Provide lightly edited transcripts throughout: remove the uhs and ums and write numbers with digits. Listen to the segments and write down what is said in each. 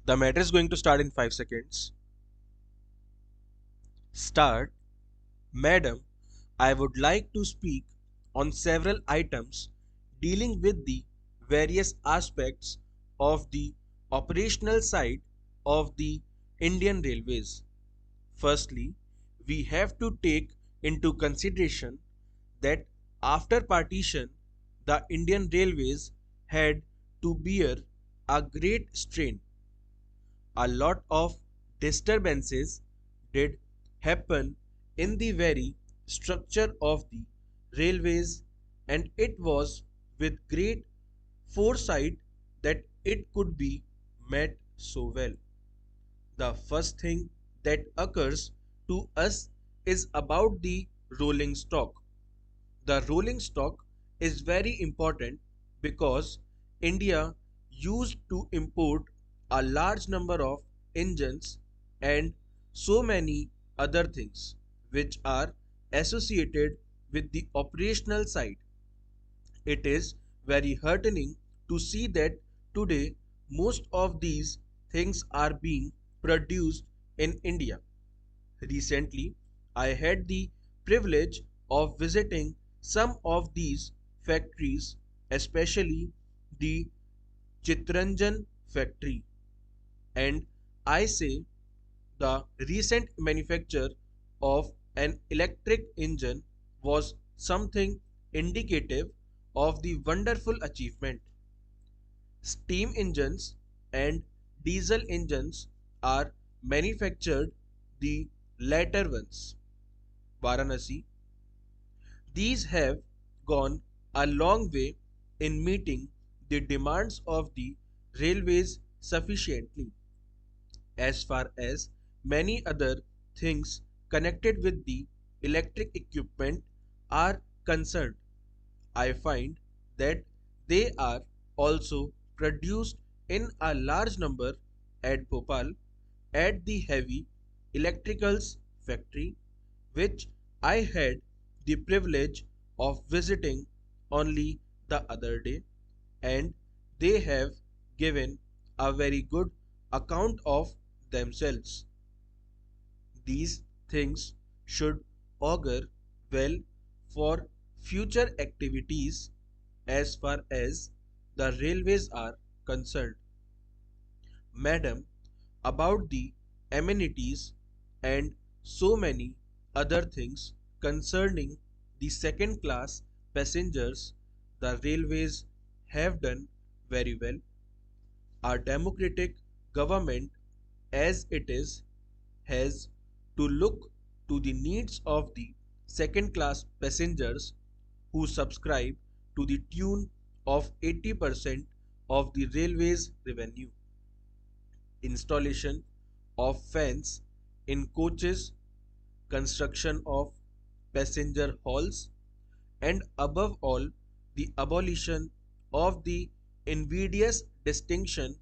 The matter is going to start in 5 seconds. Start. Madam, I would like to speak on several items dealing with the various aspects of the operational side of the Indian Railways. Firstly, we have to take into consideration that after partition, the Indian Railways had to bear a great strain. A lot of disturbances did happen in the very structure of the railways, and it was with great foresight that it could be met so well. The first thing that occurs to us is about the rolling stock. The rolling stock is very important because India used to import a large number of engines and so many other things which are associated with the operational side. It is very heartening to see that today most of these things are being produced in India. Recently, I had the privilege of visiting some of these factories, especially the Chitranjan factory, and I say the recent manufacture of an electric engine was something indicative of the wonderful achievement. Steam engines and diesel engines are manufactured, the latter ones. Varanasi. These have gone a long way in meeting the demands of the railways sufficiently. As far as many other things connected with the electric equipment are concerned, I find that they are also produced in a large number at Bhopal at the heavy electricals factory, which I had the privilege of visiting only the other day, and they have given a very good account of themselves. These things should augur well for future activities as far as the railways are concerned. Madam, about the amenities and so many other things concerning the second class passengers, the railways have done very well. Our democratic government, as it is, has to look to the needs of the second class passengers who subscribe to the tune of 80% of the railway's revenue. Installation of fans in coaches, construction of passenger halls, and above all, the abolition of the invidious distinction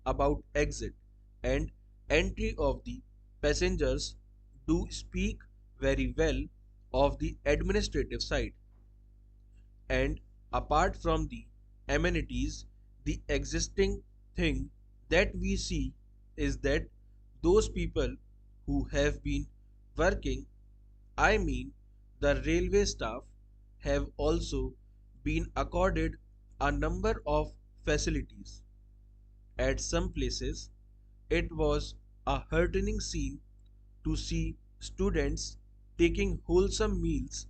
about exit and entry of the passengers do speak very well of the administrative side. And apart from the amenities, the existing thing that we see is that those people who have been working, I mean the railway staff, have also been accorded a number of facilities. At some places, it was a heartening scene to see students taking wholesome meals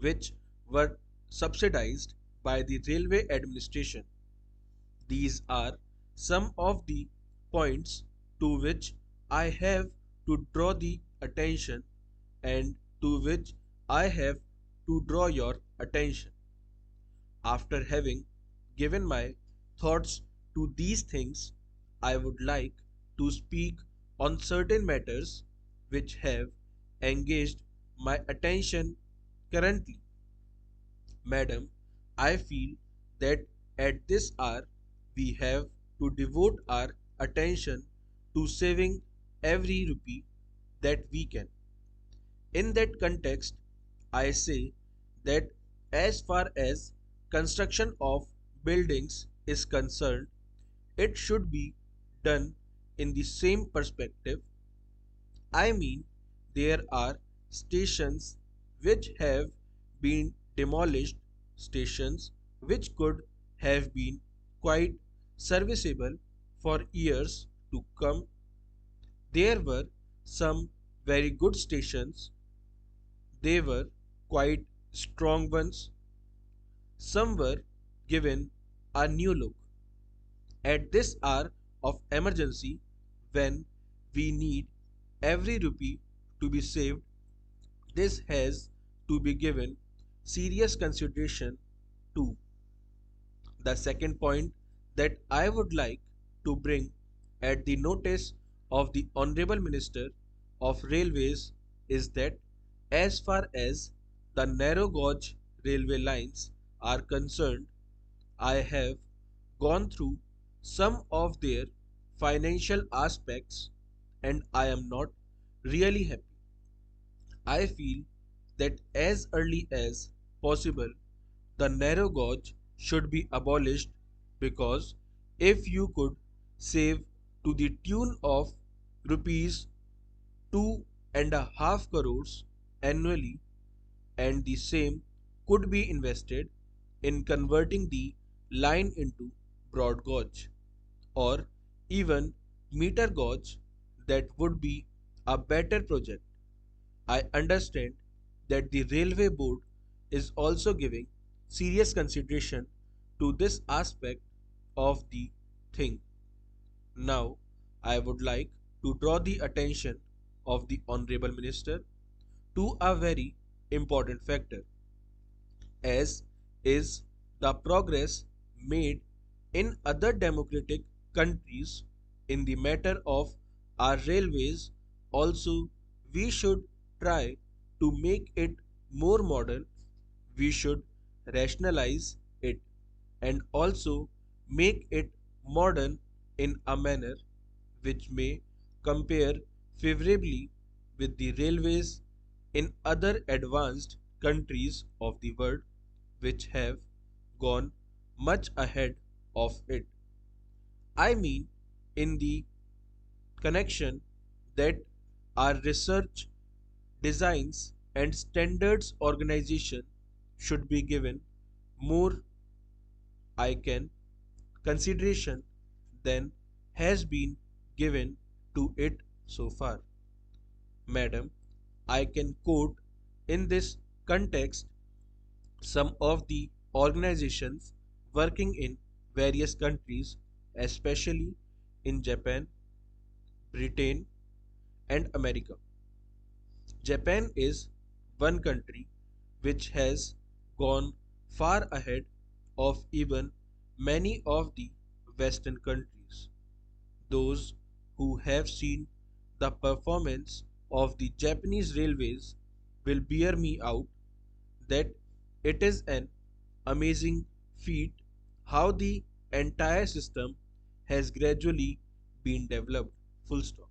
which were subsidized by the railway administration. These are some of the points to which I have to draw the attention and to which I have to draw your attention. After having given my thoughts to these things, I would like to speak on certain matters which have engaged my attention currently. Madam, I feel that at this hour we have to devote our attention to saving every rupee that we can. In that context, I say that as far as construction of buildings is concerned, it should be done in the same perspective. I mean, there are stations which have been demolished, stations which could have been quite serviceable for years to come. There were some very good stations, they were quite strong ones. Some were given a new look. At this hour of emergency, when we need every rupee to be saved, this has to be given serious consideration too. The second point that I would like to bring at the notice of the Honorable Minister of Railways is that as far as the narrow gauge railway lines are concerned, I have gone through some of their financial aspects and I am not really happy. I feel that as early as possible, the narrow gauge should be abolished because if you could save to the tune of rupees 2.5 crores annually and the same could be invested in converting the line into broad gauge or even meter gauge, that would be a better project. I understand that the Railway Board is also giving serious consideration to this aspect of the thing. Now, I would like to draw the attention of the Honorable Minister to a very important factor, as is the progress made in other democratic countries in the matter of our railways. Also, we should try to make it more modern. We should rationalize it and also make it modern in a manner which may compare favorably with the railways in other advanced countries of the world which have gone much ahead of it. I mean, in the connection that our research, designs, and standards organization should be given more I can consideration than has been given to it so far. Madam, I can quote in this context some of the organizations working in various countries, especially in Japan, Britain, and America. Japan is one country which has gone far ahead of even many of the Western countries. Those who have seen the performance of the Japanese railways will bear me out that it is an amazing feat how the entire system has gradually been developed. Full stop.